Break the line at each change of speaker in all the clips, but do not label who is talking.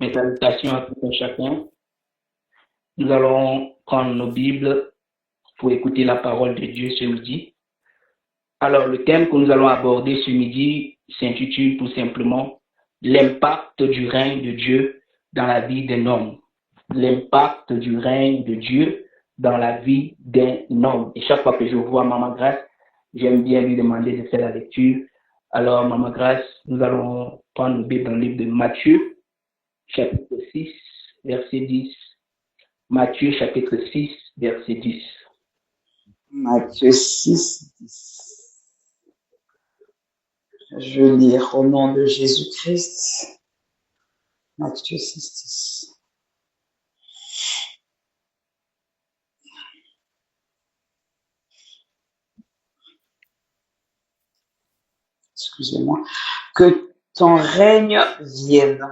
Mes salutations à tout un chacun. Nous allons prendre nos Bibles pour écouter la parole de Dieu ce midi. Alors, le thème que nous allons aborder ce midi s'intitule tout simplement l'impact du règne de Dieu dans la vie d'un homme. L'impact du règne de Dieu dans la vie d'un homme. Et chaque fois que je vois Maman Grace, j'aime bien lui demander de faire la lecture. Alors, Maman Grace, nous allons prendre nos Bibles dans le livre de Matthieu, chapitre 6, verset 10. Matthieu, chapitre 6, verset 10.
Matthieu 6, 10. Je vais lire au nom de Jésus-Christ. Matthieu 6, 10. Excusez-moi. Que ton règne vienne.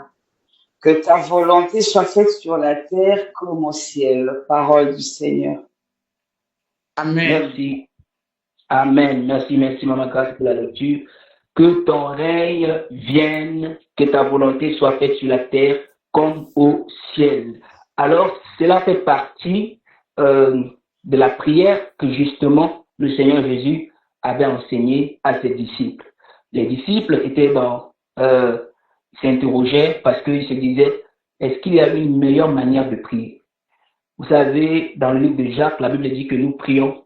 Que ta volonté soit faite sur la terre comme au ciel. Parole du Seigneur.
Amen. Merci. Amen. Merci, Maman Grace, pour la lecture. Que ton règne vienne, que ta volonté soit faite sur la terre comme au ciel. Alors, cela fait partie de la prière que justement le Seigneur Jésus avait enseigné à ses disciples. Les disciples étaient s'interrogeaient parce qu'ils se disaient, est-ce qu'il y a une meilleure manière de prier? Vous savez, dans le livre de Jacques, la Bible dit que nous prions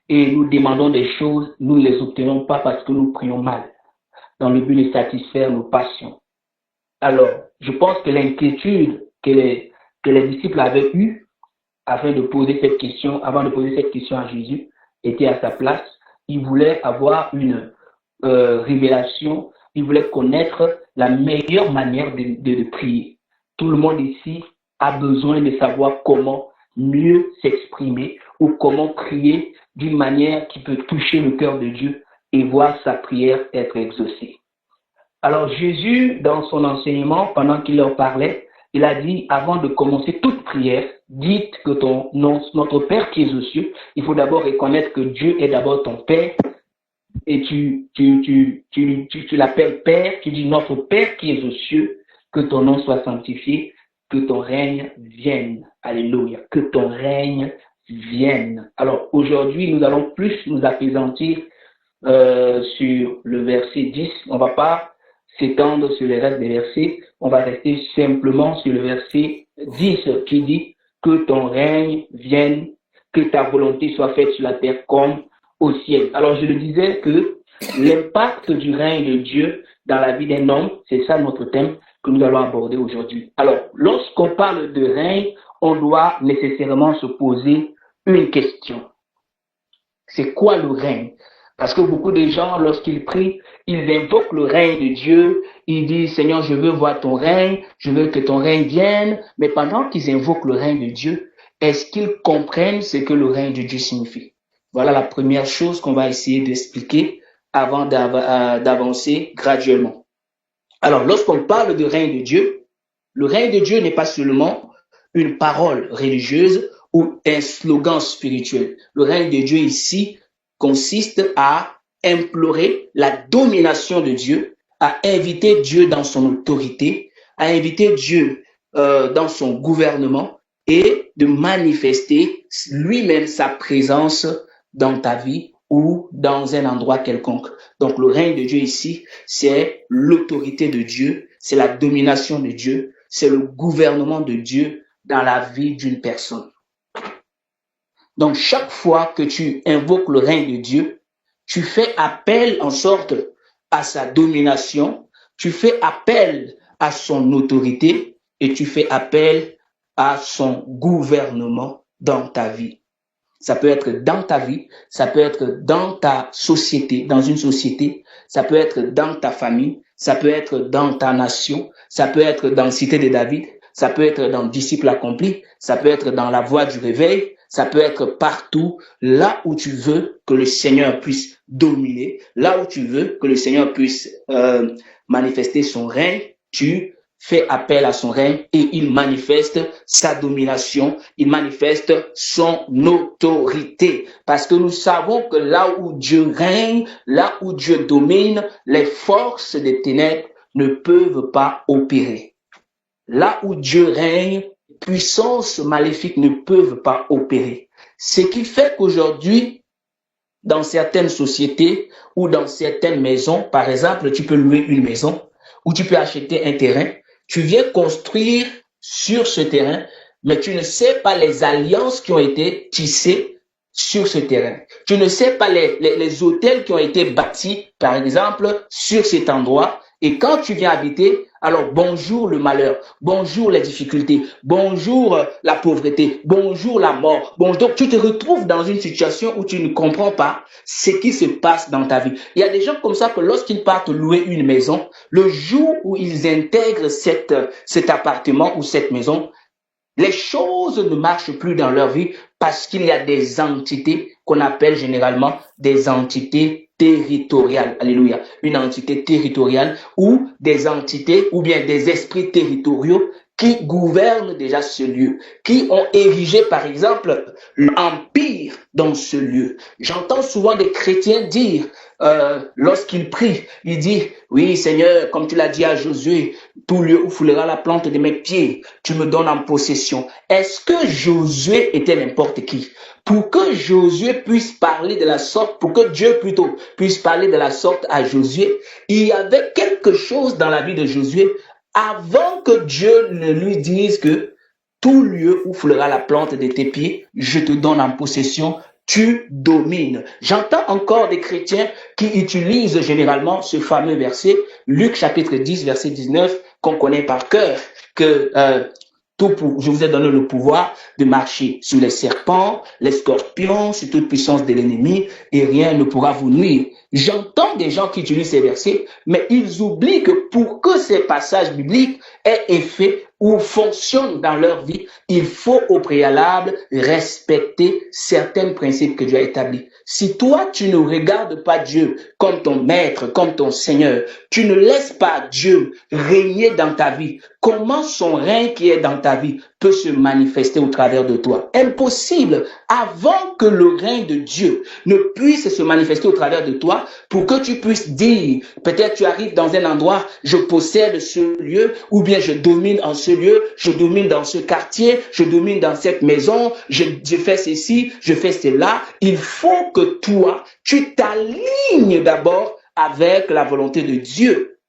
et nous demandons des choses, nous ne les obtenons pas parce que nous prions mal, dans le but de satisfaire nos passions. Alors, je pense que l'inquiétude que les disciples avaient eue avant de poser cette question à Jésus était à sa place. Ils voulaient avoir une révélation, ils voulaient connaître la meilleure manière de prier. Tout le monde ici a besoin de savoir comment mieux s'exprimer ou comment prier d'une manière qui peut toucher le cœur de Dieu et voir sa prière être exaucée. Alors Jésus, dans son enseignement, pendant qu'il leur parlait, il a dit, avant de commencer toute prière, dites que notre Père qui est aux cieux, il faut d'abord reconnaître que Dieu est d'abord ton Père, et tu l'appelles Père, tu dis notre Père qui est aux cieux, que ton nom soit sanctifié, que ton règne vienne. Alléluia. Que ton règne vienne. Alors aujourd'hui, nous allons plus nous apaisantir sur le verset 10. On ne va pas s'étendre sur les restes des versets. On va rester simplement sur le verset 10 qui dit que ton règne vienne, que ta volonté soit faite sur la terre comme au ciel. Alors je le disais que l'impact du règne de Dieu dans la vie d'un homme, c'est ça notre thème que nous allons aborder aujourd'hui. Alors, lorsqu'on parle de règne, on doit nécessairement se poser une question. C'est quoi le règne? Parce que beaucoup de gens, lorsqu'ils prient, ils invoquent le règne de Dieu. Ils disent, Seigneur, je veux voir ton règne, je veux que ton règne vienne. Mais pendant qu'ils invoquent le règne de Dieu, est-ce qu'ils comprennent ce que le règne de Dieu signifie? Voilà la première chose qu'on va essayer d'expliquer avant d'avancer graduellement. Alors, lorsqu'on parle de règne de Dieu, le règne de Dieu n'est pas seulement une parole religieuse ou un slogan spirituel. Le règne de Dieu ici consiste à implorer la domination de Dieu, à inviter Dieu dans son autorité, à inviter Dieu dans son gouvernement et de manifester lui-même sa présence dans ta vie ou dans un endroit quelconque. Donc le règne de Dieu ici, c'est l'autorité de Dieu, c'est la domination de Dieu, c'est le gouvernement de Dieu dans la vie d'une personne. Donc chaque fois que tu invoques le règne de Dieu, tu fais appel en sorte à sa domination, tu fais appel à son autorité et tu fais appel à son gouvernement dans ta vie. Ça peut être dans ta vie, ça peut être dans ta société, dans une société, ça peut être dans ta famille, ça peut être dans ta nation, ça peut être dans Cité de David, ça peut être dans Disciples accomplis, ça peut être dans la voie du réveil, ça peut être partout, là où tu veux que le Seigneur puisse dominer, là où tu veux que le Seigneur puisse manifester son règne, tu fait appel à son règne et il manifeste sa domination, il manifeste son autorité. Parce que nous savons que là où Dieu règne, là où Dieu domine, les forces des ténèbres ne peuvent pas opérer. Là où Dieu règne, puissances maléfiques ne peuvent pas opérer. Ce qui fait qu'aujourd'hui, dans certaines sociétés ou dans certaines maisons, par exemple, tu peux louer une maison ou tu peux acheter un terrain, tu viens construire sur ce terrain, mais tu ne sais pas les alliances qui ont été tissées sur ce terrain. Tu ne sais pas les hôtels qui ont été bâtis, par exemple, sur cet endroit. Et quand tu viens habiter, alors bonjour le malheur, bonjour les difficultés, bonjour la pauvreté, bonjour la mort. Bon, donc tu te retrouves dans une situation où tu ne comprends pas ce qui se passe dans ta vie. Il y a des gens comme ça que lorsqu'ils partent louer une maison, le jour où ils intègrent cet appartement ou cette maison, les choses ne marchent plus dans leur vie parce qu'il y a des entités qu'on appelle généralement des entités territoriales. Alléluia. Une entité territoriale ou des entités ou bien des esprits territoriaux qui gouvernent déjà ce lieu, qui ont érigé par exemple l'empire dans ce lieu. J'entends souvent des chrétiens dire, lorsqu'ils prient, ils disent, oui Seigneur, comme tu l'as dit à Josué, tout lieu où foulera la plante de mes pieds, tu me donnes en possession. Est-ce que Josué était n'importe qui? Pour que Josué puisse parler de la sorte, pour que Dieu plutôt puisse parler de la sorte à Josué, il y avait quelque chose dans la vie de Josué avant que Dieu ne lui dise que tout lieu où foulera la plante de tes pieds, je te donne en possession, tu domines. J'entends encore des chrétiens qui utilisent généralement ce fameux verset, Luc chapitre 10, verset 19, qu'on connaît par cœur, que je vous ai donné le pouvoir de marcher sur les serpents, les scorpions, sur toute puissance de l'ennemi, et rien ne pourra vous nuire. J'entends des gens qui utilisent ces versets, mais ils oublient que pour que ces passages bibliques aient effet ou fonctionnent dans leur vie, il faut au préalable respecter certains principes que Dieu a établis. Si toi, tu ne regardes pas Dieu comme ton maître, comme ton Seigneur, tu ne laisses pas Dieu régner dans ta vie, comment son règne qui est dans ta vie peut se manifester au travers de toi? Impossible. Avant que le règne de Dieu ne puisse se manifester au travers de toi, pour que tu puisses dire, peut-être tu arrives dans un endroit, je possède ce lieu, ou bien je domine en ce lieu, je domine dans ce quartier, je domine dans cette maison, je fais ceci, je fais cela. Il faut que toi, tu t'alignes d'abord avec la volonté de Dieu.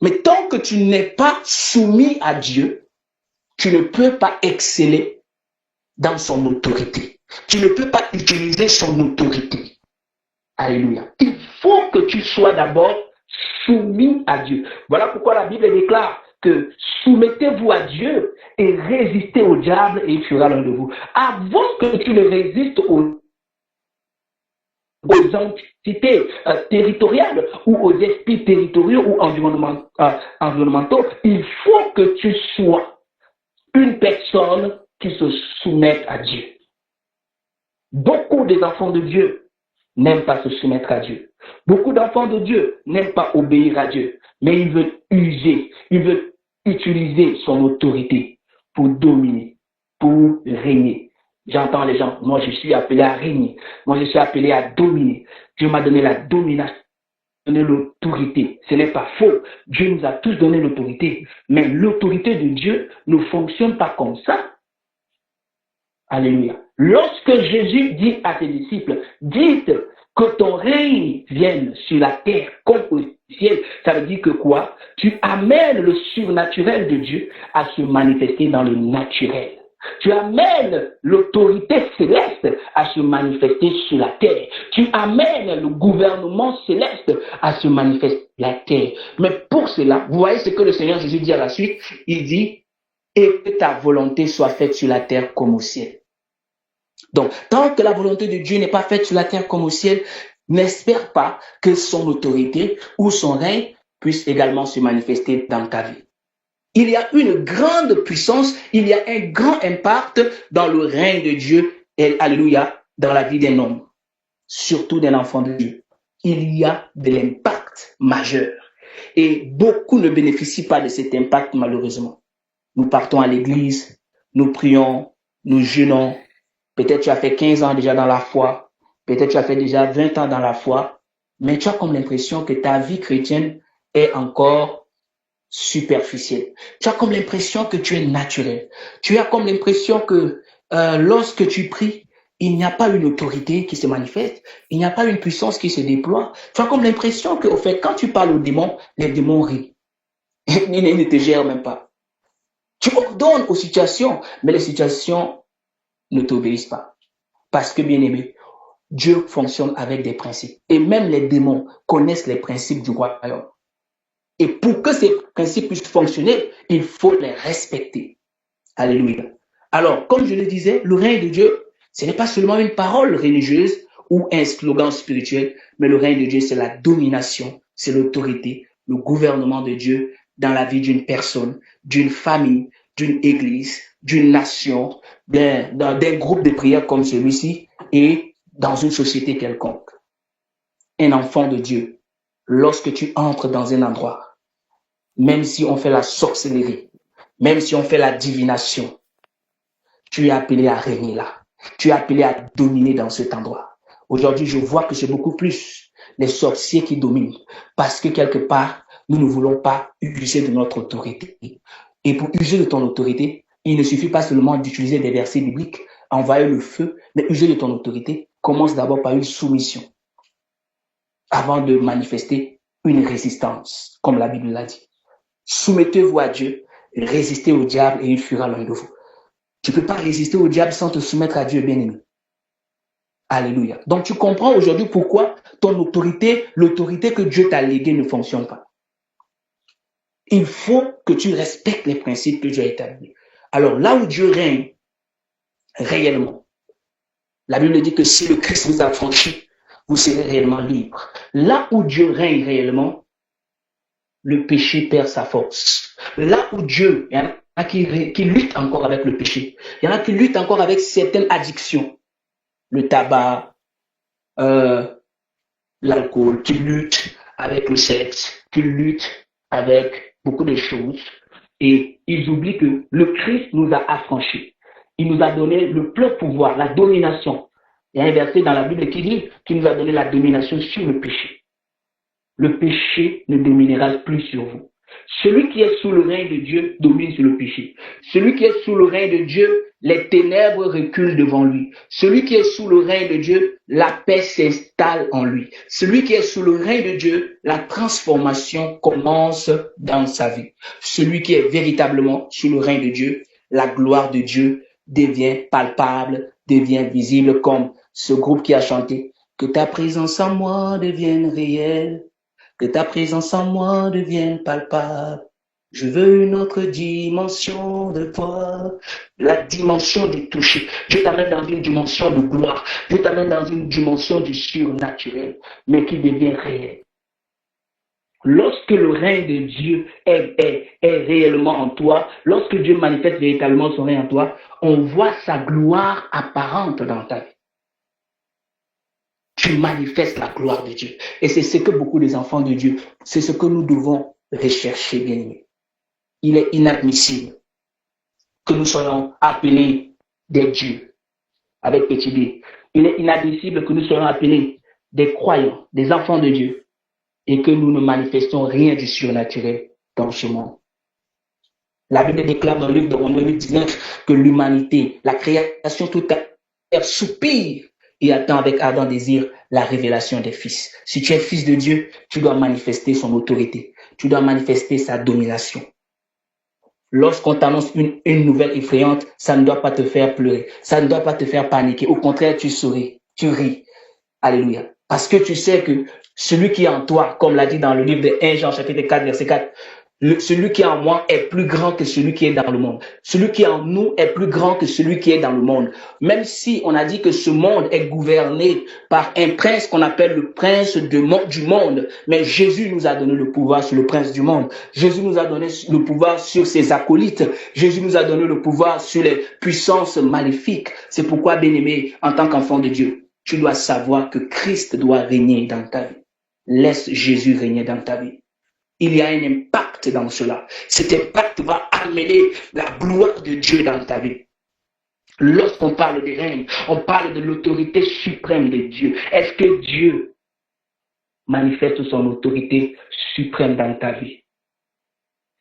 Mais tant que tu n'es pas soumis à Dieu, tu ne peux pas exceller dans son autorité. Tu ne peux pas utiliser son autorité. Alléluia. Il faut que tu sois d'abord soumis à Dieu. Voilà pourquoi la Bible déclare que soumettez-vous à Dieu et résistez au diable et il fuira loin de vous. Avant que tu ne résistes aux entités territoriales ou aux esprits territoriaux ou environnementaux, il faut que tu sois une personne qui se soumette à Dieu. Beaucoup des enfants de Dieu n'aiment pas se soumettre à Dieu. Beaucoup d'enfants de Dieu n'aiment pas obéir à Dieu, mais ils veulent user, ils veulent utiliser son autorité pour dominer, pour régner. J'entends les gens, moi je suis appelé à régner, moi je suis appelé à dominer. Dieu m'a donné la domination, donné l'autorité. Ce n'est pas faux. Dieu nous a tous donné l'autorité, mais l'autorité de Dieu ne fonctionne pas comme ça. Alléluia. Lorsque Jésus dit à ses disciples, dites que ton règne vienne sur la terre comme au ciel, ça veut dire que quoi? Tu amènes le surnaturel de Dieu à se manifester dans le naturel. Tu amènes l'autorité céleste à se manifester sur la terre. Tu amènes le gouvernement céleste à se manifester sur la terre. Mais pour cela, vous voyez ce que le Seigneur Jésus dit à la suite? Il dit, et que ta volonté soit faite sur la terre comme au ciel. Donc, tant que la volonté de Dieu n'est pas faite sur la terre comme au ciel, n'espère pas que son autorité ou son règne puisse également se manifester dans ta vie. Il y a une grande puissance, il y a un grand impact dans le règne de Dieu, et alléluia, dans la vie d'un homme, surtout d'un enfant de Dieu. Il y a de l'impact majeur. Et beaucoup ne bénéficient pas de cet impact, malheureusement. Nous partons à l'église, nous prions, nous jeûnons. Peut-être tu as fait 15 ans déjà dans la foi. Peut-être tu as fait déjà 20 ans dans la foi. Mais tu as comme l'impression que ta vie chrétienne est encore superficielle. Tu as comme l'impression que tu es naturel. Tu as comme l'impression que lorsque tu pries, il n'y a pas une autorité qui se manifeste, il n'y a pas une puissance qui se déploie. Tu as comme l'impression que, au fait, quand tu parles aux démons, les démons rient. Ils ne te gèrent même pas. Tu ordonnes aux situations, mais les situations ne t'obéissent pas. Parce que, bien aimé, Dieu fonctionne avec des principes. Et même les démons connaissent les principes du royaume. Et pour que ces principes puissent fonctionner, il faut les respecter. Alléluia. Alors, comme je le disais, le règne de Dieu, ce n'est pas seulement une parole religieuse ou un slogan spirituel, mais le règne de Dieu, c'est la domination, c'est l'autorité, le gouvernement de Dieu dans la vie d'une personne, d'une famille, d'une église, d'une nation, d'un groupe de prière comme celui-ci et dans une société quelconque. Un enfant de Dieu, lorsque tu entres dans un endroit, même si on fait la sorcellerie, même si on fait la divination, tu es appelé à régner là. Tu es appelé à dominer dans cet endroit. Aujourd'hui, je vois que c'est beaucoup plus les sorciers qui dominent parce que quelque part, nous ne voulons pas user de notre autorité. Et pour user de ton autorité, il ne suffit pas seulement d'utiliser des versets bibliques, envoyer le feu, mais user de ton autorité commence d'abord par une soumission avant de manifester une résistance, comme la Bible l'a dit. Soumettez-vous à Dieu, résistez au diable et il fuira loin de vous. Tu ne peux pas résister au diable sans te soumettre à Dieu, bien-aimé. Alléluia. Donc tu comprends aujourd'hui pourquoi ton autorité, l'autorité que Dieu t'a léguée ne fonctionne pas. Il faut que tu respectes les principes que Dieu a établis. Alors là où Dieu règne réellement, la Bible dit que si le Christ vous a franchi, vous serez réellement libre. Là où Dieu règne réellement, le péché perd sa force. Là où Dieu, il y en a qui luttent encore avec le péché. Il y en a qui luttent encore avec certaines addictions. Le tabac, l'alcool, qui luttent avec le sexe, qui luttent avec beaucoup de choses. Et ils oublient que le Christ nous a affranchis. Il nous a donné le plein pouvoir, la domination. Il y a un verset dans la Bible qui dit qu'il nous a donné la domination sur le péché. Le péché ne dominera plus sur vous. Celui qui est sous le règne de Dieu domine sur le péché. Celui qui est sous le règne de Dieu, les ténèbres reculent devant lui. Celui qui est sous le règne de Dieu, la paix s'installe en lui. Celui qui est sous le règne de Dieu, la transformation commence dans sa vie. Celui qui est véritablement sous le règne de Dieu, la gloire de Dieu devient palpable, devient visible, comme ce groupe qui a chanté. Que ta présence en moi devienne réelle. Que ta présence en moi devienne palpable. Je veux une autre dimension de toi, la dimension du toucher. Je t'amène dans une dimension de gloire. Je t'amène dans une dimension du surnaturel, mais qui devient réel. Lorsque le règne de Dieu est réellement en toi, lorsque Dieu manifeste véritablement son règne en toi, on voit sa gloire apparente dans ta vie. Tu manifestes la gloire de Dieu. Et c'est ce que beaucoup des enfants de Dieu, c'est ce que nous devons rechercher, bien aimés. Il est inadmissible que nous soyons appelés des dieux, avec petit d. Il est inadmissible que nous soyons appelés des croyants, des enfants de Dieu, et que nous ne manifestions rien du surnaturel dans ce monde. La Bible déclare dans le livre de Romains 8:19 que l'humanité, la création toute entière soupire et attend avec ardent désir la révélation des fils. Si tu es fils de Dieu, tu dois manifester son autorité. Tu dois manifester sa domination. Lorsqu'on t'annonce une nouvelle effrayante, ça ne doit pas te faire pleurer. Ça ne doit pas te faire paniquer. Au contraire, tu souris, tu ris. Alléluia. Parce que tu sais que celui qui est en toi, comme l'a dit dans le livre de 1 Jean chapitre 4, verset 4, celui qui est en moi est plus grand que celui qui est dans le monde. Celui qui est en nous est plus grand que celui qui est dans le monde. Même si on a dit que ce monde est gouverné par un prince qu'on appelle le prince du monde, mais Jésus nous a donné le pouvoir sur le prince du monde. Jésus nous a donné le pouvoir sur ses acolytes. Jésus nous a donné le pouvoir sur les puissances maléfiques. C'est pourquoi, bien-aimé, en tant qu'enfant de Dieu, tu dois savoir que Christ doit régner dans ta vie. Laisse Jésus régner dans ta vie. Il y a un impact dans cela. Cet impact va amener la gloire de Dieu dans ta vie. Lorsqu'on parle de règne, on parle de l'autorité suprême de Dieu. Est-ce que Dieu manifeste son autorité suprême dans ta vie?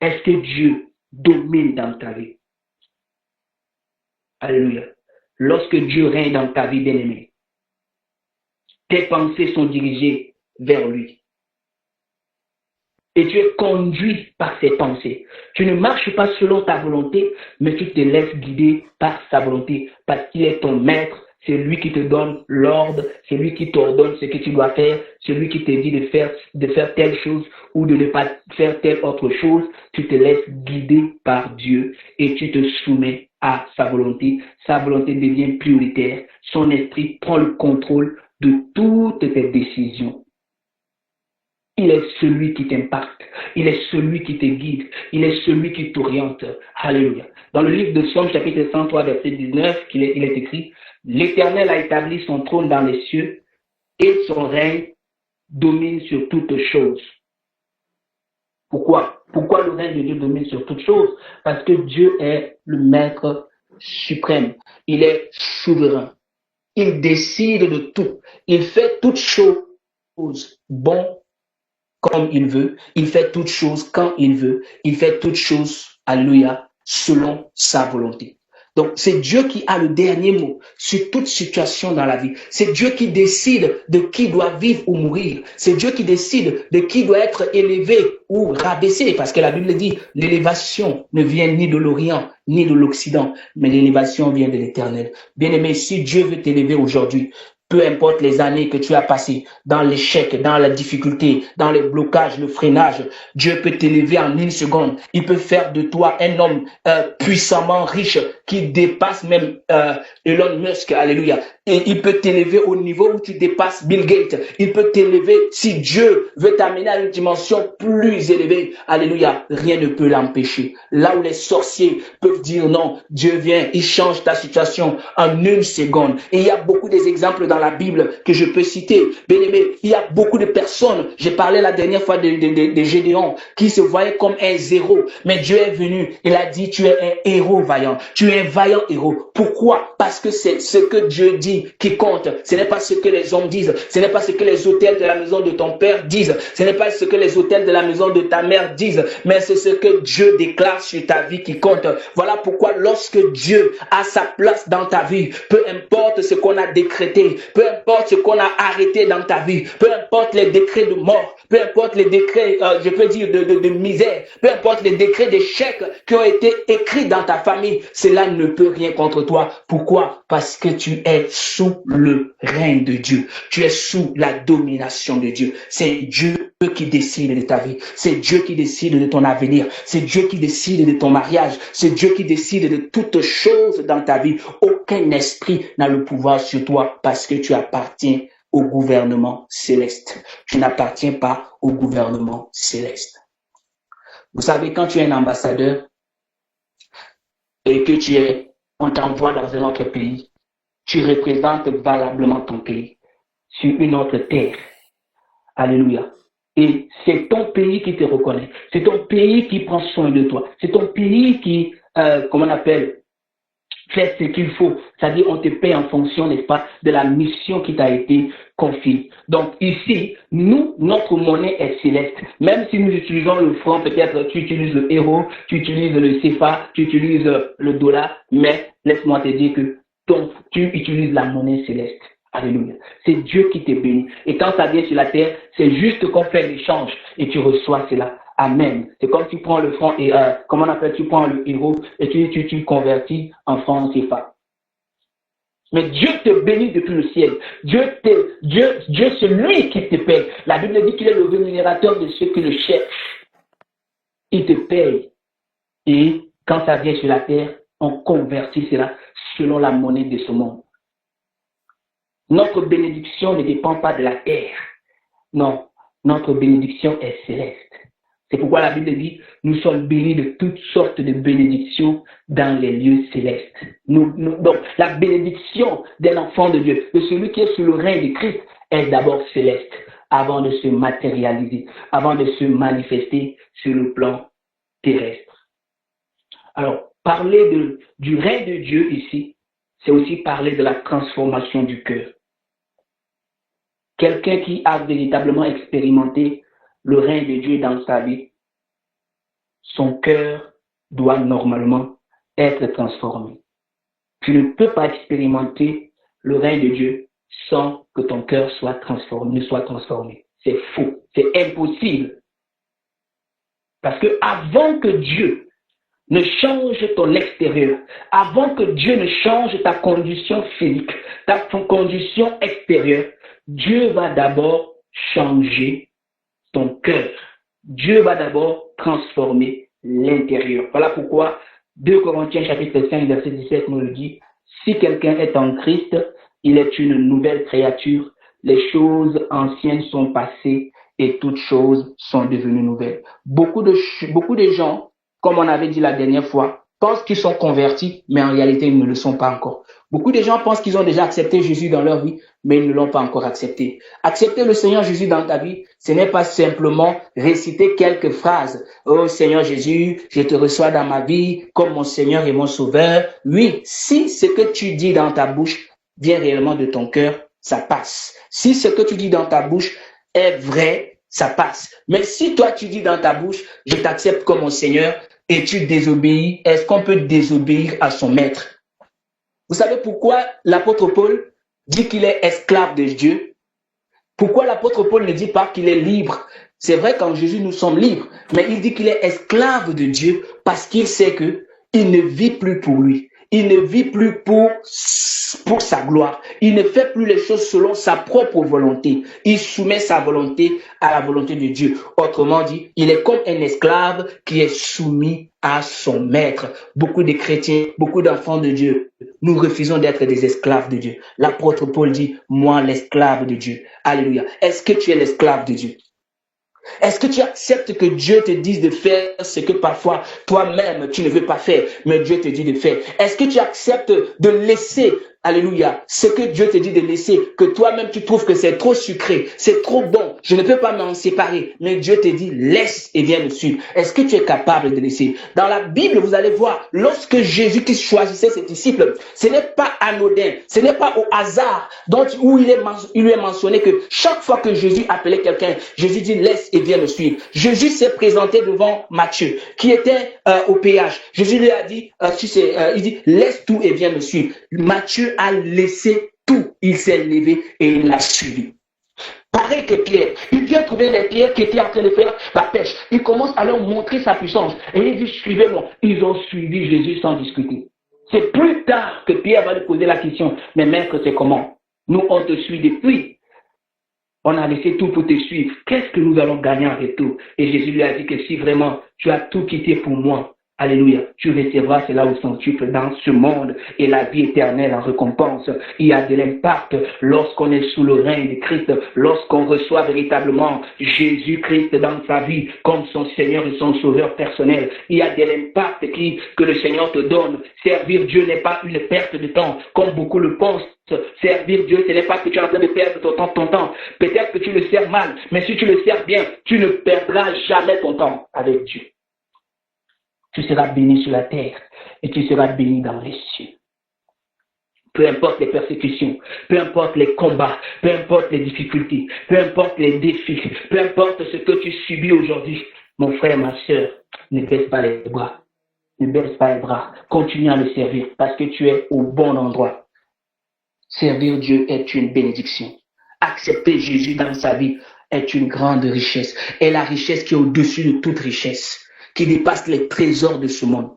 Est-ce que Dieu domine dans ta vie? Alléluia. Lorsque Dieu règne dans ta vie, bien-aimé, tes pensées sont dirigées vers lui. Et tu es conduit par ses pensées. Tu ne marches pas selon ta volonté, mais tu te laisses guider par sa volonté, parce qu'il est ton maître. C'est lui qui te donne l'ordre, c'est lui qui t'ordonne ce que tu dois faire, c'est lui qui te dit de faire telle chose ou de ne pas faire telle autre chose. Tu te laisses guider par Dieu et tu te soumets à sa volonté. Sa volonté devient prioritaire. Son esprit prend le contrôle de toutes tes décisions. Il est celui qui t'impacte. Il est celui qui te guide. Il est celui qui t'oriente. Alléluia. Dans le livre de Psaume, chapitre 103, verset 19, il est écrit, l'Éternel a établi son trône dans les cieux et son règne domine sur toutes choses. Pourquoi? Pourquoi le règne de Dieu domine sur toutes choses? Parce que Dieu est le maître suprême. Il est souverain. Il décide de tout. Il fait toutes choses bon comme il veut. Il fait toutes choses quand il veut. Il fait toutes choses, alléluia, selon sa volonté. Donc, c'est Dieu qui a le dernier mot sur toute situation dans la vie. C'est Dieu qui décide de qui doit vivre ou mourir. C'est Dieu qui décide de qui doit être élevé ou rabaissé. Parce que la Bible dit, l'élévation ne vient ni de l'Orient, ni de l'Occident, mais l'élévation vient de l'Éternel. Bien-aimé, si Dieu veut t'élever aujourd'hui, peu importe les années que tu as passées dans l'échec, dans la difficulté, dans le blocage, le freinage, Dieu peut t'élever en une seconde. Il peut faire de toi un homme puissamment riche qui dépasse même Elon Musk, alléluia. Et il peut t'élever au niveau où tu dépasses Bill Gates. Il peut t'élever si Dieu veut t'amener à une dimension plus élevée. Alléluia. Rien ne peut l'empêcher. Là où les sorciers peuvent dire non, Dieu vient, il change ta situation en une seconde. Et il y a beaucoup d'exemples dans la Bible que je peux citer. Bien aimé, il y a beaucoup de personnes, j'ai parlé la dernière fois de Gédéon, qui se voyaient comme un zéro. Mais Dieu est venu, il a dit, tu es un héros vaillant. Tu es un vaillant héros. Pourquoi? Parce que c'est ce que Dieu dit qui compte. Ce n'est pas ce que les hommes disent. Ce n'est pas ce que les autels de la maison de ton père disent. Ce n'est pas ce que les autels de la maison de ta mère disent. Mais c'est ce que Dieu déclare sur ta vie qui compte. Voilà pourquoi lorsque Dieu a sa place dans ta vie, peu importe ce qu'on a décrété, peu importe ce qu'on a arrêté dans ta vie, peu importe les décrets de mort, peu importe les décrets, je peux dire de misère, peu importe les décrets d'échec qui ont été écrits dans ta famille, cela ne peut rien contre toi. Pourquoi? Parce que tu es sous le règne de Dieu. Tu es sous la domination de Dieu. C'est Dieu qui décide de ta vie. C'est Dieu qui décide de ton avenir. C'est Dieu qui décide de ton mariage. C'est Dieu qui décide de toutes choses dans ta vie. Aucun esprit n'a le pouvoir sur toi parce que tu appartiens au gouvernement céleste. Tu n'appartiens pas au gouvernement céleste. Vous savez, quand tu es un ambassadeur et que on t'envoie dans un autre pays, tu représentes valablement ton pays sur une autre terre. Alléluia. Et c'est ton pays qui te reconnaît. C'est ton pays qui prend soin de toi. C'est ton pays qui, comment on appelle, fait ce qu'il faut. C'est-à-dire, on te paie en fonction, n'est-ce pas, de la mission qui t'a été confiée. Donc ici, nous, notre monnaie est céleste. Même si nous utilisons le franc, peut-être tu utilises le euro, tu utilises le CFA, tu utilises le dollar, mais laisse-moi te dire que tu utilises la monnaie céleste. Alléluia. C'est Dieu qui te bénit. Et quand ça vient sur la terre, c'est juste qu'on fait l'échange et tu reçois cela. Amen. C'est comme tu prends le franc et comment on appelle, tu prends le euro et tu convertis en franc CFA. Mais Dieu te bénit depuis le ciel. Dieu, c'est lui qui te paye. La Bible dit qu'il est le rémunérateur de ceux qui le cherchent. Il te paye. Et quand ça vient sur la terre, on convertit cela selon la monnaie de ce monde. Notre bénédiction ne dépend pas de la terre. Non, notre bénédiction est céleste. C'est pourquoi la Bible dit, nous sommes bénis de toutes sortes de bénédictions dans les lieux célestes. Donc, la bénédiction d'un enfant de Dieu, de celui qui est sous le règne de Christ, est d'abord céleste, avant de se matérialiser, avant de se manifester sur le plan terrestre. Alors, parler du règne de Dieu ici, c'est aussi parler de la transformation du cœur. Quelqu'un qui a véritablement expérimenté le règne de Dieu dans sa vie son cœur doit normalement être transformé. Tu ne peux pas expérimenter le règne de Dieu sans que ton cœur soit transformé. C'est faux, c'est impossible. Parce que avant que Dieu ne change ton extérieur, avant que Dieu ne change ta condition physique, ta condition extérieure, Dieu va d'abord changer ton cœur. Dieu va d'abord transformer l'intérieur. Voilà pourquoi 2 Corinthiens chapitre 5 verset 17 nous le dit, si quelqu'un est en Christ, il est une nouvelle créature. Les choses anciennes sont passées et toutes choses sont devenues nouvelles. Beaucoup de gens, comme on avait dit la dernière fois, pensent qu'ils sont convertis, mais en réalité, ils ne le sont pas encore. Beaucoup de gens pensent qu'ils ont déjà accepté Jésus dans leur vie, mais ils ne l'ont pas encore accepté. Accepter le Seigneur Jésus dans ta vie, ce n'est pas simplement réciter quelques phrases. Oh Seigneur Jésus, je te reçois dans ma vie comme mon Seigneur et mon Sauveur. Oui, si ce que tu dis dans ta bouche vient réellement de ton cœur, ça passe. Si ce que tu dis dans ta bouche est vrai, ça passe. Mais si toi tu dis dans ta bouche, je t'accepte comme mon Seigneur et tu désobéis, est-ce qu'on peut désobéir à son maître? Vous savez pourquoi l'apôtre Paul dit qu'il est esclave de Dieu? Pourquoi l'apôtre Paul ne dit pas qu'il est libre? C'est vrai qu'en Jésus nous sommes libres, mais il dit qu'il est esclave de Dieu parce qu'il sait que il ne vit plus pour lui. Il ne vit plus pour sa gloire. Il ne fait plus les choses selon sa propre volonté. Il soumet sa volonté à la volonté de Dieu. Autrement dit, il est comme un esclave qui est soumis à son maître. Beaucoup de chrétiens, beaucoup d'enfants de Dieu, nous refusons d'être des esclaves de Dieu. L'apôtre Paul dit, moi l'esclave de Dieu. Alléluia. Est-ce que tu es l'esclave de Dieu? Est-ce que tu acceptes que Dieu te dise de faire ce que parfois toi-même tu ne veux pas faire, mais Dieu te dit de faire? Est-ce que tu acceptes de laisser, alléluia, ce que Dieu te dit de laisser, que toi-même tu trouves que c'est trop sucré, c'est trop bon, je ne peux pas m'en séparer, mais Dieu te dit laisse et viens me suivre. Est-ce que tu es capable de laisser? Dans la Bible, vous allez voir, lorsque Jésus-Christ choisissait ses disciples, ce n'est pas anodin, ce n'est pas au hasard, où il lui est mentionné que chaque fois que Jésus appelait quelqu'un, Jésus dit laisse et viens me suivre. Jésus s'est présenté devant Matthieu, qui était au péage. Jésus lui a dit, il dit laisse tout et viens me suivre. Matthieu a laissé tout, il s'est levé et il l'a suivi. Pareil que Pierre, il vient trouver les pierres qui étaient en train de faire la pêche. Il commence à leur montrer sa puissance et il dit suivez-moi. Ils ont suivi Jésus sans discuter. C'est plus tard que Pierre va lui poser la question, mais maître, c'est comment? Nous, on te suit depuis. On a laissé tout pour te suivre. Qu'est-ce que nous allons gagner en retour? Et Jésus lui a dit que si vraiment tu as tout quitté pour moi, alléluia, tu recevras cela au centuple dans ce monde et la vie éternelle en récompense. Il y a de l'impact lorsqu'on est sous le règne de Christ, lorsqu'on reçoit véritablement Jésus-Christ dans sa vie comme son Seigneur et son Sauveur personnel. Il y a de l'impact que le Seigneur te donne. Servir Dieu n'est pas une perte de temps comme beaucoup le pensent. Servir Dieu, ce n'est pas que tu es en train de perdre ton temps. Peut-être que tu le sers mal, mais si tu le sers bien, tu ne perdras jamais ton temps avec Dieu. Tu seras béni sur la terre et tu seras béni dans les cieux. Peu importe les persécutions, peu importe les combats, peu importe les difficultés, peu importe les défis, peu importe ce que tu subis aujourd'hui, mon frère, ma soeur, ne baisse pas les bras. Ne baisse pas les bras. Continue à le servir parce que tu es au bon endroit. Servir Dieu est une bénédiction. Accepter Jésus dans sa vie est une grande richesse. Et la richesse qui est au-dessus de toute richesse, qui dépasse les trésors de ce monde,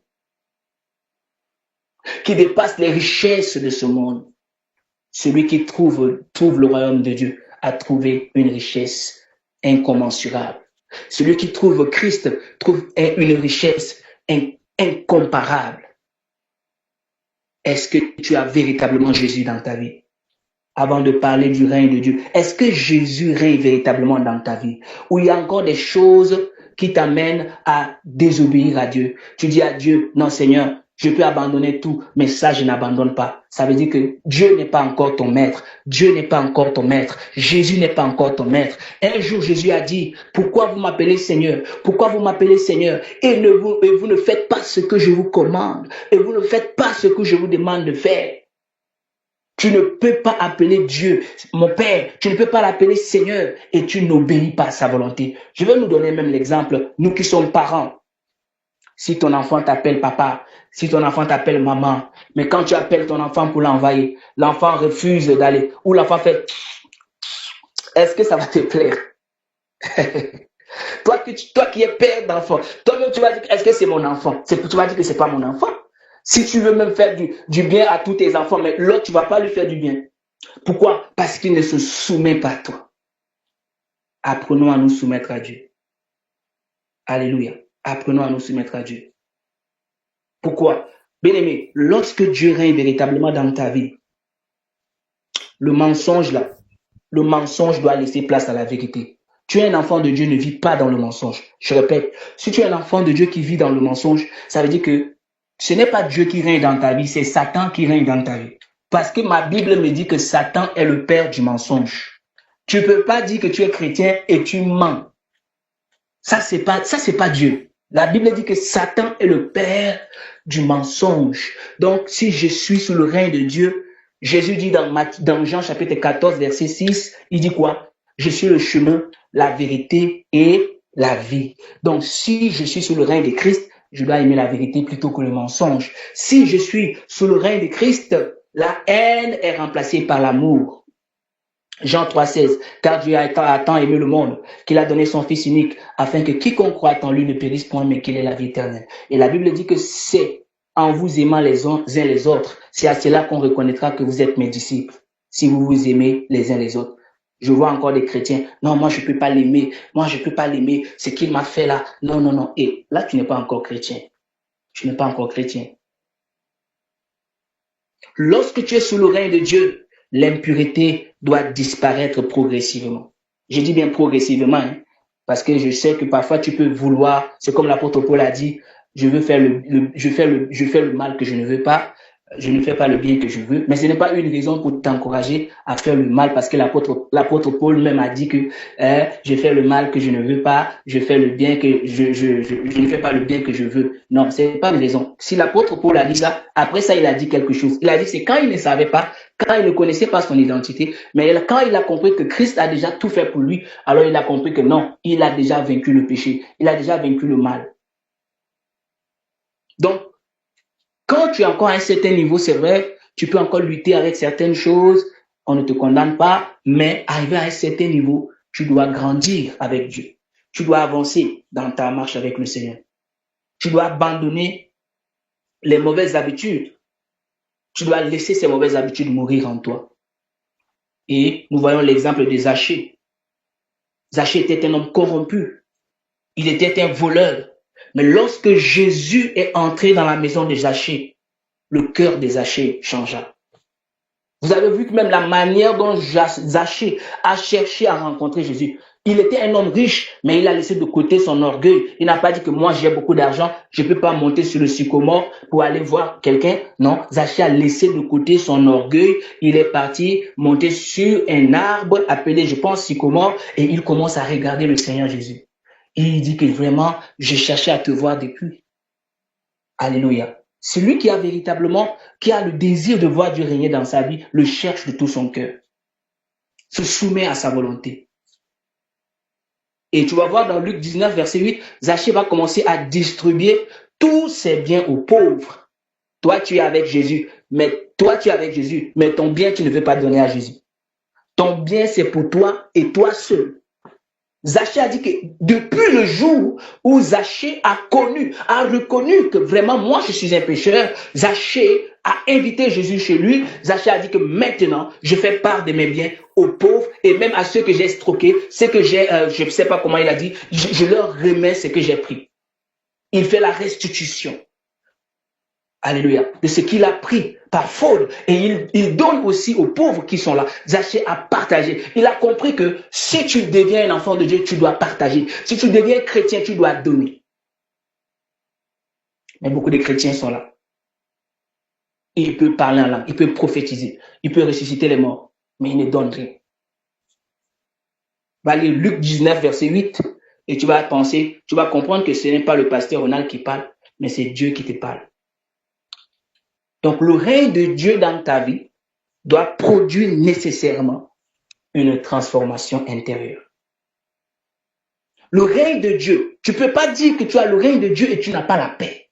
qui dépasse les richesses de ce monde. Celui qui trouve le royaume de Dieu a trouvé une richesse incommensurable. Celui qui trouve Christ trouve une richesse incomparable. Est-ce que tu as véritablement Jésus dans ta vie? Avant de parler du règne de Dieu, est-ce que Jésus règne véritablement dans ta vie? Ou il y a encore des choses qui t'amènent à désobéir à Dieu? Tu dis à Dieu, non Seigneur, je peux abandonner tout, mais ça je n'abandonne pas. Ça veut dire que Dieu n'est pas encore ton maître. Dieu n'est pas encore ton maître. Jésus n'est pas encore ton maître. Un jour, Jésus a dit, pourquoi vous m'appelez Seigneur? Pourquoi vous m'appelez Seigneur? Et vous ne faites pas ce que je vous commande. Et vous ne faites pas ce que je vous demande de faire. Tu ne peux pas appeler Dieu, mon Père, tu ne peux pas l'appeler Seigneur et tu n'obéis pas à sa volonté. Je vais nous donner même l'exemple, nous qui sommes parents. si ton enfant t'appelle papa, si ton enfant t'appelle maman, mais quand tu appelles ton enfant pour l'envoyer, l'enfant refuse d'aller, ou l'enfant fait, est-ce que ça va te plaire? Toi qui es père d'enfant, toi-même tu vas dire, est-ce que c'est mon enfant? Tu vas dire que c'est pas mon enfant. Si tu veux même faire du bien à tous tes enfants, mais l'autre, tu vas pas lui faire du bien. Pourquoi? Parce qu'il ne se soumet pas à toi. Apprenons à nous soumettre à Dieu. Alléluia. Apprenons à nous soumettre à Dieu. Pourquoi? Bien-aimé, lorsque Dieu règne véritablement dans ta vie, le mensonge doit laisser place à la vérité. Tu es un enfant de Dieu, ne vis pas dans le mensonge. Je répète, si tu es un enfant de Dieu qui vit dans le mensonge, ça veut dire que ce n'est pas Dieu qui règne dans ta vie, c'est Satan qui règne dans ta vie. Parce que ma Bible me dit que Satan est le père du mensonge. Tu ne peux pas dire que tu es chrétien et tu mens. Ça, c'est pas Dieu. La Bible dit que Satan est le père du mensonge. Donc, si je suis sous le règne de Dieu, Jésus dit dans Jean chapitre 14, verset 6, il dit quoi? Je suis le chemin, la vérité et la vie. Donc, si je suis sous le règne de Christ, je dois aimer la vérité plutôt que le mensonge. Si je suis sous le règne de Christ, la haine est remplacée par l'amour. Jean 3,16, car Dieu a tant aimé le monde qu'il a donné son Fils unique afin que quiconque croit en lui ne périsse point mais qu'il ait la vie éternelle. Et la Bible dit que c'est en vous aimant les uns les autres, c'est à cela qu'on reconnaîtra que vous êtes mes disciples, si vous vous aimez les uns les autres. Je vois encore des chrétiens, non, moi je peux pas l'aimer, ce qu'il m'a fait là, non. Et là tu n'es pas encore chrétien, Lorsque tu es sous le règne de Dieu, l'impureté doit disparaître progressivement. Je dis bien progressivement, hein, parce que je sais que parfois tu peux vouloir, c'est comme l'apôtre Paul a dit, je fais le mal que je ne veux pas, je ne fais pas le bien que je veux, mais ce n'est pas une raison pour t'encourager à faire le mal, parce que l'apôtre Paul même a dit que je fais le mal que je ne veux pas, je fais le bien que je ne fais pas le bien que je veux. Non, c'est pas une raison. Si l'apôtre Paul a dit ça, après ça, il a dit quelque chose. Il a dit c'est quand il ne savait pas, quand il ne connaissait pas son identité, mais quand il a compris que Christ a déjà tout fait pour lui, alors il a compris que non, il a déjà vaincu le péché, il a déjà vaincu le mal. Donc, quand tu es encore à un certain niveau, c'est vrai, tu peux encore lutter avec certaines choses, on ne te condamne pas, mais arrivé à un certain niveau, tu dois grandir avec Dieu. Tu dois avancer dans ta marche avec le Seigneur. Tu dois abandonner les mauvaises habitudes. Tu dois laisser ces mauvaises habitudes mourir en toi. Et nous voyons l'exemple de Zachée. Zachée était un homme corrompu. Il était un voleur. Mais lorsque Jésus est entré dans la maison de Zachée, le cœur de Zachée changea. Vous avez vu que même la manière dont Zachée a cherché à rencontrer Jésus, il était un homme riche, mais il a laissé de côté son orgueil. Il n'a pas dit que moi j'ai beaucoup d'argent, je ne peux pas monter sur le sycomore pour aller voir quelqu'un. Non, Zachée a laissé de côté son orgueil. Il est parti monter sur un arbre appelé, je pense, sycomore, et il commence à regarder le Seigneur Jésus. Il dit que vraiment, je cherchais à te voir depuis. Alléluia. Celui qui a véritablement, qui a le désir de voir Dieu régner dans sa vie, le cherche de tout son cœur. Se soumet à sa volonté. Et tu vas voir dans Luc 19, verset 8, Zachée va commencer à distribuer tous ses biens aux pauvres. Toi, tu es avec Jésus, mais ton bien, tu ne veux pas donner à Jésus. Ton bien, c'est pour toi et toi seul. Zachée a dit que depuis le jour où Zachée a reconnu que vraiment moi je suis un pécheur, Zachée a invité Jésus chez lui. Zachée a dit que maintenant je fais part de mes biens aux pauvres et même à ceux que j'ai estroqués, ceux que j'ai, je ne sais pas comment il a dit, je leur remets ce que j'ai pris. Il fait la restitution. Alléluia. De ce qu'il a pris par faute. Et il donne aussi aux pauvres qui sont là. Zachée a partagé. Il a compris que si tu deviens un enfant de Dieu, tu dois partager. Si tu deviens chrétien, tu dois donner. Mais beaucoup de chrétiens sont là. Il peut parler en langue, il peut prophétiser, il peut ressusciter les morts, mais il ne donne rien. Va lire Luc 19, verset 8, et tu vas comprendre que ce n'est pas le pasteur Ronald qui parle, mais c'est Dieu qui te parle. Donc, le règne de Dieu dans ta vie doit produire nécessairement une transformation intérieure. Le règne de Dieu tu ne peux pas dire que tu as le règne de Dieu et tu n'as pas la paix.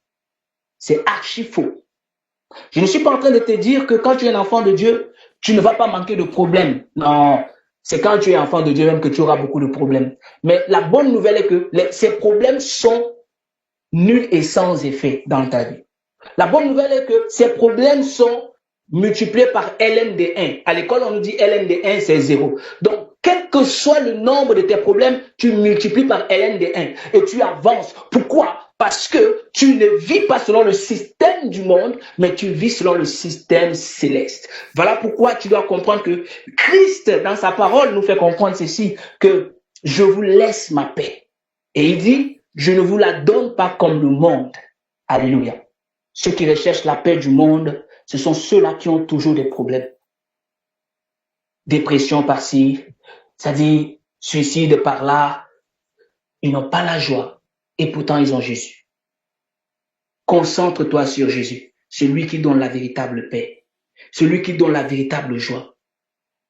C'est archi faux. Je ne suis pas en train de te dire que quand tu es un enfant de Dieu, tu ne vas pas manquer de problèmes. Non, c'est quand tu es enfant de Dieu même que tu auras beaucoup de problèmes. Mais la bonne nouvelle est que ces problèmes sont nuls et sans effet dans ta vie. La bonne nouvelle est que ces problèmes sont multipliés par ln de 1. À l'école, on nous dit ln de 1, c'est 0. Donc, quel que soit le nombre de tes problèmes, tu multiplies par ln de 1 et tu avances. Pourquoi? Parce que tu ne vis pas selon le système du monde, mais tu vis selon le système céleste. Voilà pourquoi tu dois comprendre que Christ, dans sa parole, nous fait comprendre ceci, que je vous laisse ma paix. Et il dit, je ne vous la donne pas comme le monde. Alléluia. Ceux qui recherchent la paix du monde, ce sont ceux-là qui ont toujours des problèmes. Dépression par-ci, c'est-à-dire suicide par-là. Ils n'ont pas la joie et pourtant ils ont Jésus. Concentre-toi sur Jésus, celui qui donne la véritable paix, celui qui donne la véritable joie.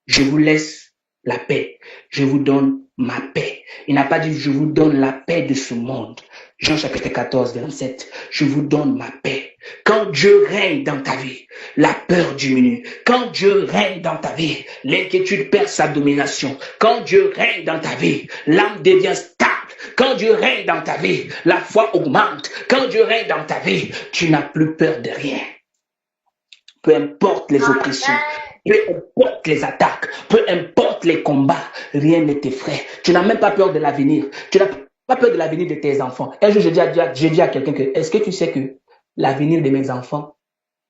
Je vous laisse la paix, je vous donne ma paix. Il n'a pas dit je vous donne la paix de ce monde. Jean chapitre 14, 27, je vous donne ma paix. Quand Dieu règne dans ta vie, la peur diminue. Quand Dieu règne dans ta vie, l'inquiétude perd sa domination. Quand Dieu règne dans ta vie, l'âme devient stable. Quand Dieu règne dans ta vie, la foi augmente. Quand Dieu règne dans ta vie, tu n'as plus peur de rien. Peu importe les oppressions, peu importe les attaques, peu importe les combats, rien ne t'effraie. Tu n'as même pas peur de l'avenir. Tu n'as pas peur de l'avenir de tes enfants. Un jour, j'ai dit à quelqu'un que, est-ce que tu sais que l'avenir de mes enfants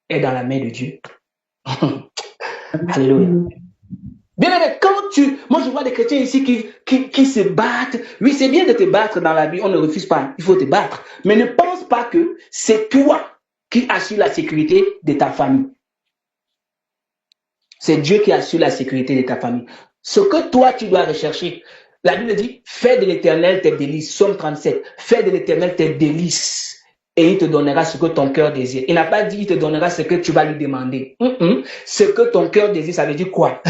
est dans la main de Dieu? Alléluia. Bien aimé, moi je vois des chrétiens ici qui se battent. Oui, c'est bien de te battre dans la vie, on ne refuse pas, il faut te battre. Mais ne pense pas que c'est toi qui assure la sécurité de ta famille. C'est Dieu qui assure la sécurité de ta famille. Ce que toi, tu dois rechercher, la Bible dit, fais de l'Éternel tes délices. Psaume 37, fais de l'Éternel tes délices. Et il te donnera ce que ton cœur désire. Il n'a pas dit, il te donnera ce que tu vas lui demander. Ce que ton cœur désire, ça veut dire quoi?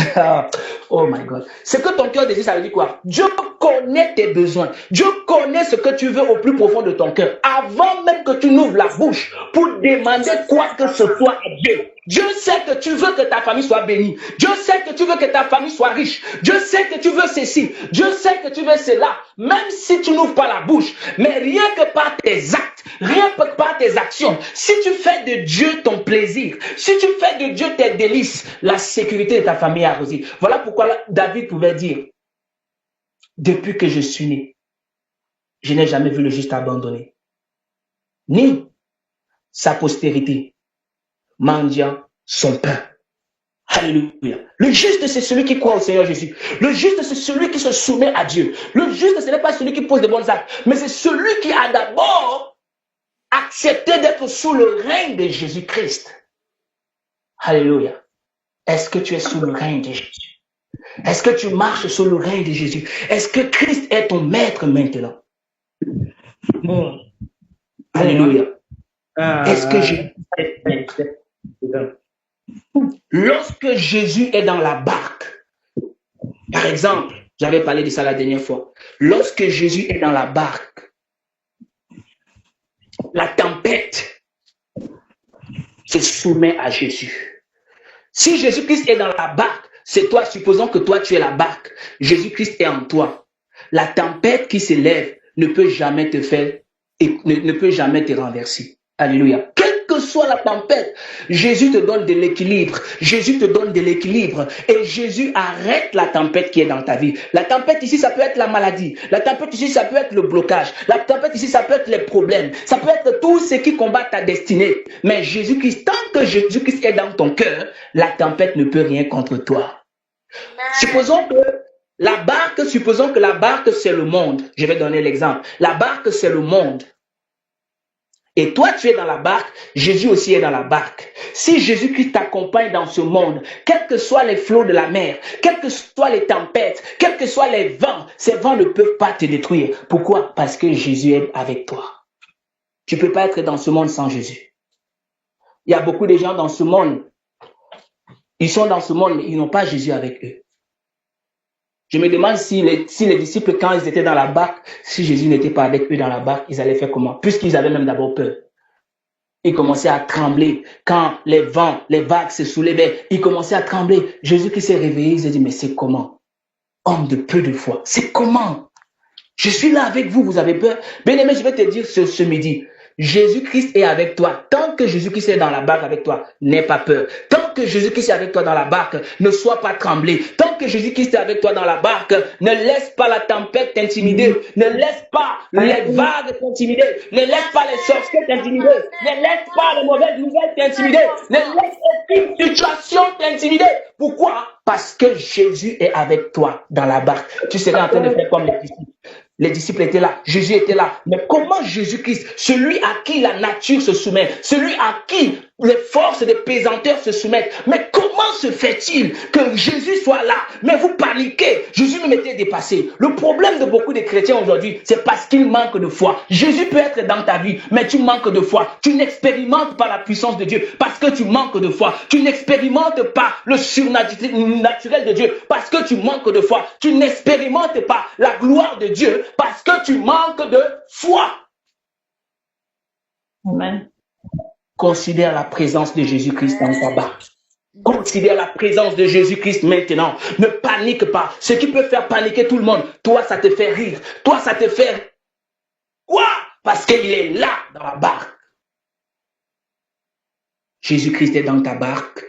Oh my God. Ce que ton cœur désire, ça veut dire quoi? Dieu connaît tes besoins. Dieu connaît ce que tu veux au plus profond de ton cœur. Avant même que tu n'ouvres la bouche pour demander quoi que ce soit à Dieu. Dieu sait que tu veux que ta famille soit bénie. Dieu sait que tu veux que ta famille soit riche. Dieu sait que tu veux ceci. Dieu sait que tu veux cela. Même si tu n'ouvres pas la bouche. Mais rien que par tes actes, rien que par tes actions, si tu fais de Dieu ton plaisir, si tu fais de Dieu tes délices, la sécurité de ta famille est arrosée. Voilà pourquoi David pouvait dire, depuis que je suis né, je n'ai jamais vu le juste abandonné, ni sa postérité mendiant son pain. Alléluia. Le juste, c'est celui qui croit au Seigneur Jésus. Le juste, c'est celui qui se soumet à Dieu. Le juste, ce n'est pas celui qui pose de bons actes, mais c'est celui qui a d'abord accepté d'être sous le règne de Jésus-Christ. Alléluia. Est-ce que tu es sous le règne de Jésus? Est-ce que tu marches sous le règne de Jésus? Est-ce que Christ est ton maître maintenant? Alléluia. Est-ce que Jésus est maître? Lorsque Jésus est dans la barque, par exemple, j'avais parlé de ça la dernière fois. Lorsque Jésus est dans la barque, la tempête se soumet à Jésus. Si Jésus-Christ est dans la barque, c'est toi, supposons que toi tu es la barque, Jésus-Christ est en toi. La tempête qui s'élève ne peut jamais te faire et ne peut jamais te renverser. Alléluia. Quelle que soit la tempête, Jésus te donne de l'équilibre. Jésus te donne de l'équilibre. Et Jésus arrête la tempête qui est dans ta vie. La tempête ici, ça peut être la maladie. La tempête ici, ça peut être le blocage. La tempête ici, ça peut être les problèmes. Ça peut être tout ce qui combat ta destinée. Mais Jésus-Christ, tant que Jésus-Christ est dans ton cœur, la tempête ne peut rien contre toi. Supposons que la barque, c'est le monde. Je vais donner l'exemple. La barque, c'est le monde. Et toi, tu es dans la barque, Jésus aussi est dans la barque. Si Jésus-Christ t'accompagne dans ce monde, quels que soient les flots de la mer, quelles que soient les tempêtes, quels que soient les vents, ces vents ne peuvent pas te détruire. Pourquoi? Parce que Jésus est avec toi. Tu ne peux pas être dans ce monde sans Jésus. Il y a beaucoup de gens dans ce monde, ils sont dans ce monde, mais ils n'ont pas Jésus avec eux. Je me demande si les disciples, quand ils étaient dans la barque, si Jésus n'était pas avec eux dans la barque, ils allaient faire comment? Puisqu'ils avaient même d'abord peur. Ils commençaient à trembler. Quand les vents, les vagues se soulevaient, ils commençaient à trembler. Jésus qui s'est réveillé, il s'est dit, mais c'est comment? Homme de peu de foi, c'est comment? Je suis là avec vous, vous avez peur? Bien-aimé, je vais te dire ce midi, Jésus-Christ est avec toi. Tant que Jésus-Christ est dans la barque avec toi, n'aie pas peur. Tant que Jésus-Christ est avec toi dans la barque, ne sois pas tremblé. Tant que Jésus-Christ est avec toi dans la barque, ne laisse pas la tempête t'intimider. Ne laisse pas les vagues t'intimider. Ne laisse pas les sorciers t'intimider. Ne laisse pas les mauvaises nouvelles t'intimider. Ne laisse aucune situation t'intimider. Pourquoi? Parce que Jésus est avec toi dans la barque. Tu serais en train de faire comme les disciples. Les disciples étaient là, Jésus était là. Mais comment Jésus-Christ, celui à qui la nature se soumet, celui à qui les forces des pesanteurs se soumettent, mais comment se fait-il que Jésus soit là? Mais vous paniquez, Jésus me m'était dépassé. Le problème de beaucoup de chrétiens aujourd'hui, c'est parce qu'ils manquent de foi. Jésus peut être dans ta vie, mais tu manques de foi. Tu n'expérimentes pas la puissance de Dieu parce que tu manques de foi. Tu n'expérimentes pas le surnaturel de Dieu parce que tu manques de foi. Tu n'expérimentes pas la gloire de Dieu parce que tu manques de foi.
Amen.
Considère la présence de Jésus-Christ dans ta barque. Considère la présence de Jésus-Christ maintenant. Ne panique pas. Ce qui peut faire paniquer tout le monde, toi, ça te fait rire. Toi, ça te fait... Quoi? Parce qu'il est là dans la barque. Jésus-Christ est dans ta barque.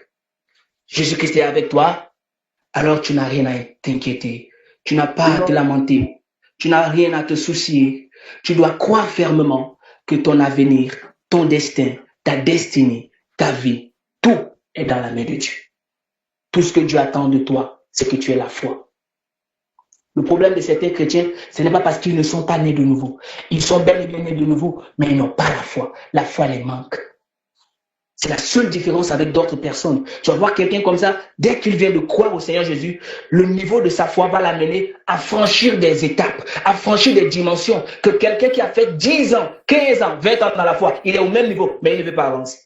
Jésus-Christ est avec toi. Alors tu n'as rien à t'inquiéter. Tu n'as pas à te lamenter. Tu n'as rien à te soucier. Tu dois croire fermement que ton avenir, ton destin, ta destinée, ta vie, tout est dans la main de Dieu. Tout ce que Dieu attend de toi, c'est que tu aies la foi. Le problème de certains chrétiens, ce n'est pas parce qu'ils ne sont pas nés de nouveau. Ils sont bel et bien nés de nouveau, mais ils n'ont pas la foi. La foi les manque. C'est la seule différence avec d'autres personnes. Tu vas voir quelqu'un comme ça, dès qu'il vient de croire au Seigneur Jésus, le niveau de sa foi va l'amener à franchir des étapes, à franchir des dimensions que quelqu'un qui a fait 10 ans, 15 ans, 20 ans dans la foi, il est au même niveau, mais il ne veut pas avancer.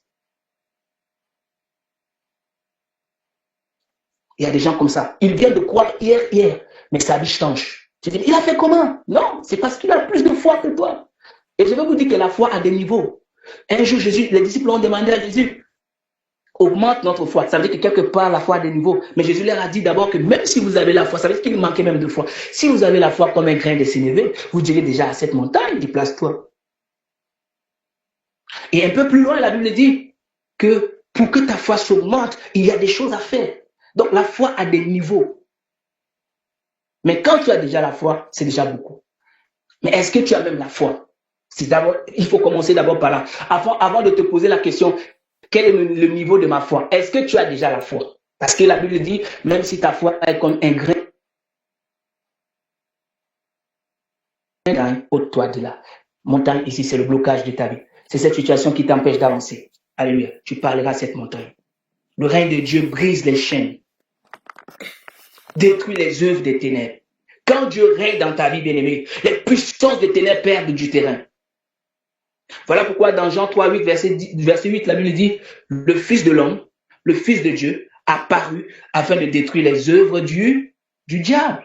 Il y a des gens comme ça. Il vient de croire hier, mais sa vie change. Tu dis, il a fait comment? Non, c'est parce qu'il a plus de foi que toi. Et je vais vous dire que la foi a des niveaux. Un jour, les disciples ont demandé à Jésus, augmente notre foi. Ça veut dire que quelque part, la foi a des niveaux. Mais Jésus leur a dit d'abord que même si vous avez la foi, ça veut dire qu'il manquait même de foi. Si vous avez la foi comme un grain de sénévé, vous direz déjà à cette montagne, déplace-toi. Et un peu plus loin, la Bible dit que pour que ta foi s'augmente, il y a des choses à faire. Donc la foi a des niveaux. Mais quand tu as déjà la foi, c'est déjà beaucoup. Mais est-ce que tu as même la foi? Il faut commencer d'abord par là. Avant de te poser la question, quel est le niveau de ma foi? Est-ce que tu as déjà la foi? Parce que la Bible dit, même si ta foi est comme un grain, ôte-toi de là. Montagne, ici, c'est le blocage de ta vie. C'est cette situation qui t'empêche d'avancer. Alléluia. Tu parleras à cette montagne. Le règne de Dieu brise les chaînes, détruit les œuvres des ténèbres. Quand Dieu règne dans ta vie, bien-aimé, les puissances des ténèbres perdent du terrain. Voilà pourquoi dans Jean 3, 8, verset 8, la Bible dit, le Fils de l'homme, le Fils de Dieu, a paru afin de détruire les œuvres du diable.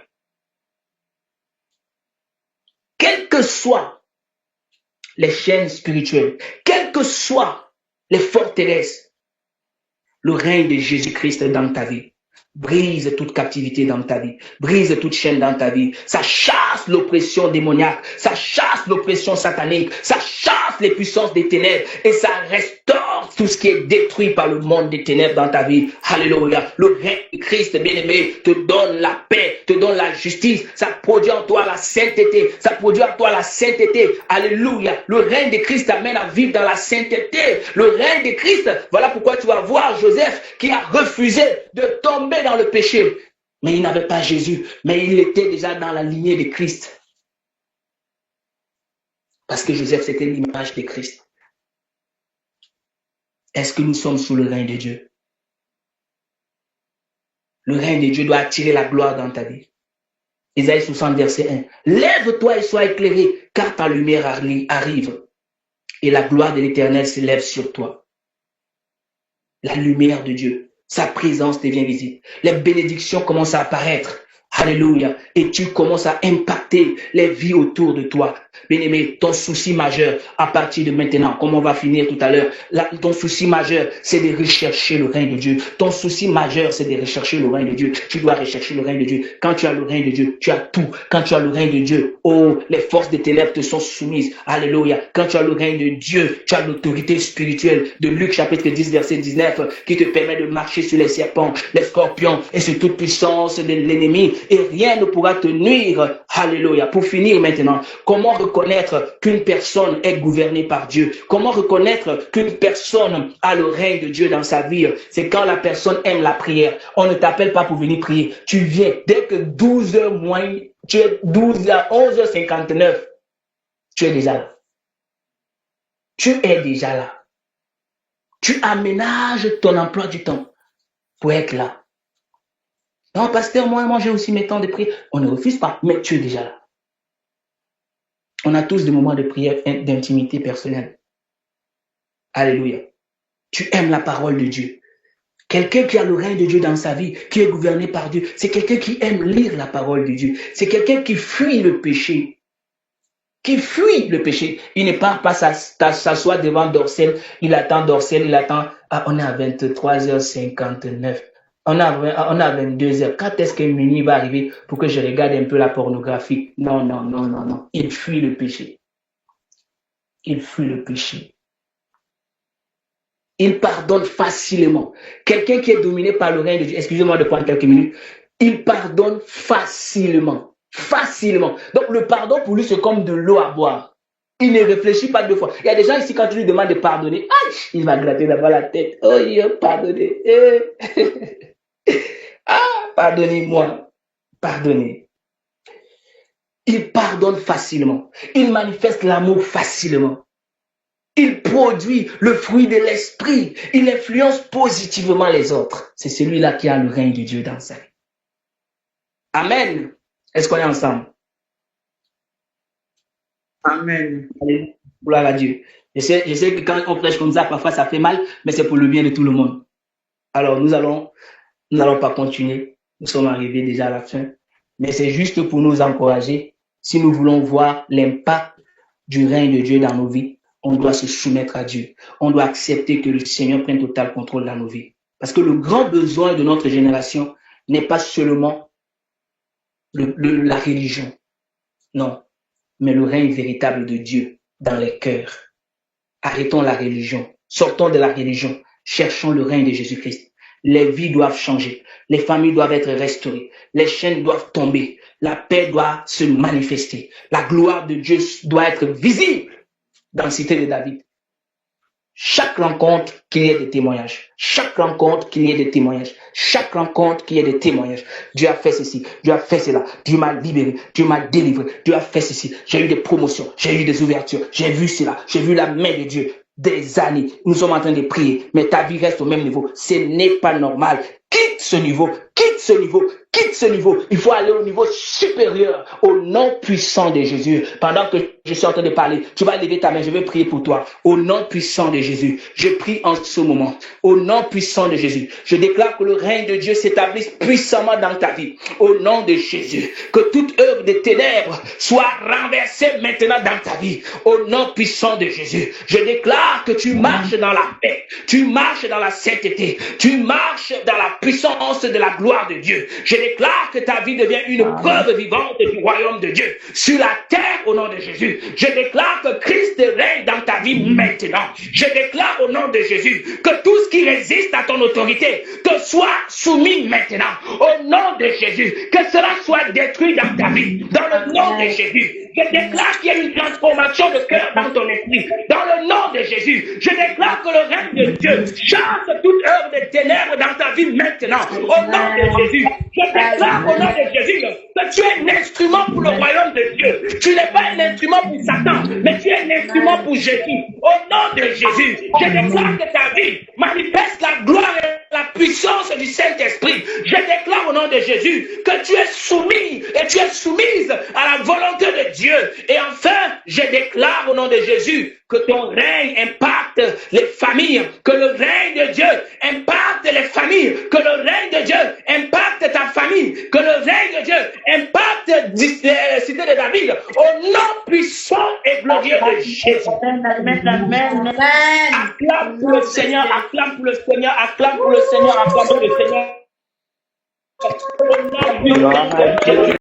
Quelles que soient les chaînes spirituelles, quelles que soient les forteresses, le règne de Jésus-Christ dans ta vie brise toute captivité dans ta vie, brise toute chaîne dans ta vie. Ça chasse l'oppression démoniaque, ça chasse l'oppression satanique, ça chasse les puissances des ténèbres et ça restaure tout ce qui est détruit par le monde des ténèbres dans ta vie. Alléluia. Le règne de Christ, bien-aimé, te donne la paix, te donne la justice. Ça produit en toi la sainteté. Ça produit en toi la sainteté. Alléluia. Le règne de Christ t'amène à vivre dans la sainteté. Le règne de Christ, voilà pourquoi tu vas voir Joseph qui a refusé de tomber dans le péché. Mais il n'avait pas Jésus, mais il était déjà dans la lignée de Christ. Parce que Joseph, c'était l'image de Christ. Est-ce que nous sommes sous le règne de Dieu? Le règne de Dieu doit attirer la gloire dans ta vie. Isaïe 60, verset 1. Lève-toi et sois éclairé, car ta lumière arrive. Et la gloire de l'Éternel s'élève sur toi. La lumière de Dieu, sa présence devient visible. Les bénédictions commencent à apparaître. Alléluia. Et tu commences à impacter les vies autour de toi. Bien-aimé, ton souci majeur à partir de maintenant, comme on va finir tout à l'heure, ton souci majeur, c'est de rechercher le règne de Dieu. Ton souci majeur, c'est de rechercher le règne de Dieu. Tu dois rechercher le règne de Dieu. Quand tu as le règne de Dieu, tu as tout. Quand tu as le règne de Dieu, oh, les forces des ténèbres te sont soumises. Alléluia. Quand tu as le règne de Dieu, tu as l'autorité spirituelle de Luc chapitre 10, verset 19, qui te permet de marcher sur les serpents, les scorpions et sur toute puissance de l'ennemi. Et rien ne pourra te nuire. Alléluia. Pour finir maintenant, comment reconnaître qu'une personne est gouvernée par Dieu? Comment reconnaître qu'une personne a le règne de Dieu dans sa vie? C'est quand la personne aime la prière. On ne t'appelle pas pour venir prier. Tu viens dès que 12h moins, tu es 12 à 11h59. Tu es déjà là. Tu es déjà là. Tu aménages ton emploi du temps pour être là. Non, pasteur, moi j'ai aussi mes temps de prière. On ne refuse pas, mais tu es déjà là. On a tous des moments de prière, d'intimité personnelle. Alléluia. Tu aimes la parole de Dieu. Quelqu'un qui a le règne de Dieu dans sa vie, qui est gouverné par Dieu, c'est quelqu'un qui aime lire la parole de Dieu. C'est quelqu'un qui fuit le péché. Qui fuit le péché. Il ne part pas s'asseoir devant Dorcel. Il attend Dorcel, il attend. Ah, on est à 23h59. On a 22h. Quand est-ce que minuit va arriver pour que je regarde un peu la pornographie? Non. Il fuit le péché. Il fuit le péché. Il pardonne facilement. Quelqu'un qui est dominé par le règne de Dieu, excusez-moi de prendre quelques minutes, il pardonne facilement. Facilement. Donc le pardon pour lui, c'est comme de l'eau à boire. Il ne réfléchit pas deux fois. Il y a des gens ici, quand tu lui demandes de pardonner, il va gratter d'abord la tête. Oh, pardonnez. Pardonnez-moi. Pardonnez. Il pardonne facilement. Il manifeste l'amour facilement. Il produit le fruit de l'esprit. Il influence positivement les autres. C'est celui-là qui a le règne de Dieu dans sa vie. Amen. Est-ce qu'on est ensemble?
Amen.
Gloire à Dieu. Je sais que quand on prêche comme ça, parfois ça fait mal, mais c'est pour le bien de tout le monde. Alors, nous n'allons pas continuer. Nous sommes arrivés déjà à la fin. Mais c'est juste pour nous encourager. Si nous voulons voir l'impact du règne de Dieu dans nos vies, on doit se soumettre à Dieu. On doit accepter que le Seigneur prenne total contrôle dans nos vies. Parce que le grand besoin de notre génération n'est pas seulement la religion. Non, mais le règne véritable de Dieu dans les cœurs. Arrêtons la religion. Sortons de la religion. Cherchons le règne de Jésus-Christ. Les vies doivent changer. Les familles doivent être restaurées. Les chaînes doivent tomber. La paix doit se manifester. La gloire de Dieu doit être visible dans la cité de David. Chaque rencontre, qu'il y ait des témoignages. Chaque rencontre, qu'il y ait des témoignages. Chaque rencontre, qu'il y ait des témoignages. Dieu a fait ceci, Dieu a fait cela. Dieu m'a libéré, Dieu m'a délivré. Dieu a fait ceci. J'ai eu des promotions, j'ai eu des ouvertures. J'ai vu cela, j'ai vu la main de Dieu. Des années, nous sommes en train de prier, mais ta vie reste au même niveau. Ce n'est pas normal. Quitte ce niveau, quitte ce niveau, quitte ce niveau. Il faut aller au niveau supérieur, au nom puissant de Jésus. Pendant que je suis en train de parler, tu vas lever ta main, je vais prier pour toi. Au nom puissant de Jésus, je prie en ce moment. Au nom puissant de Jésus, je déclare que le règne de Dieu s'établisse puissamment dans ta vie. Au nom de Jésus, que toute œuvre de ténèbres soit renversée maintenant dans ta vie. Au nom puissant de Jésus, je déclare que tu marches dans la paix, tu marches dans la sainteté, tu marches dans la puissance de la gloire de Dieu. Je déclare que ta vie devient une preuve vivante du royaume de Dieu sur la terre au nom de Jésus. Je déclare que Christ règne dans ta vie maintenant. Je déclare au nom de Jésus que tout ce qui résiste à ton autorité te soit soumis maintenant. Au nom de Jésus, que cela soit détruit dans ta vie. Dans le nom de Jésus, je déclare qu'il y a une transformation de cœur dans ton esprit. Dans le nom de Jésus, je déclare que le règne de Dieu chasse toute œuvre de ténèbres dans ta vie maintenant. Au nom de Jésus, je déclare au nom de Jésus que tu es un instrument pour le royaume de Dieu. Tu n'es pas un instrument pour Satan, mais tu es un instrument pour Jésus. Au nom de Jésus, je déclare que ta vie manifeste la gloire et la puissance du Saint-Esprit, je déclare au nom de Jésus que tu es soumis et tu es soumise à la volonté de Dieu. Et enfin, je déclare au nom de Jésus que ton règne impacte les familles, que le règne de Dieu impacte les familles, que le règne de Dieu impacte ta famille, que le règne de Dieu impacte la cité de David, au nom puissant et glorieux de Jésus.
Amen.
Acclame pour le Seigneur, acclame pour le Seigneur, acclame pour le Seigneur, acclame pour le Seigneur. Au nom puissant de Jésus.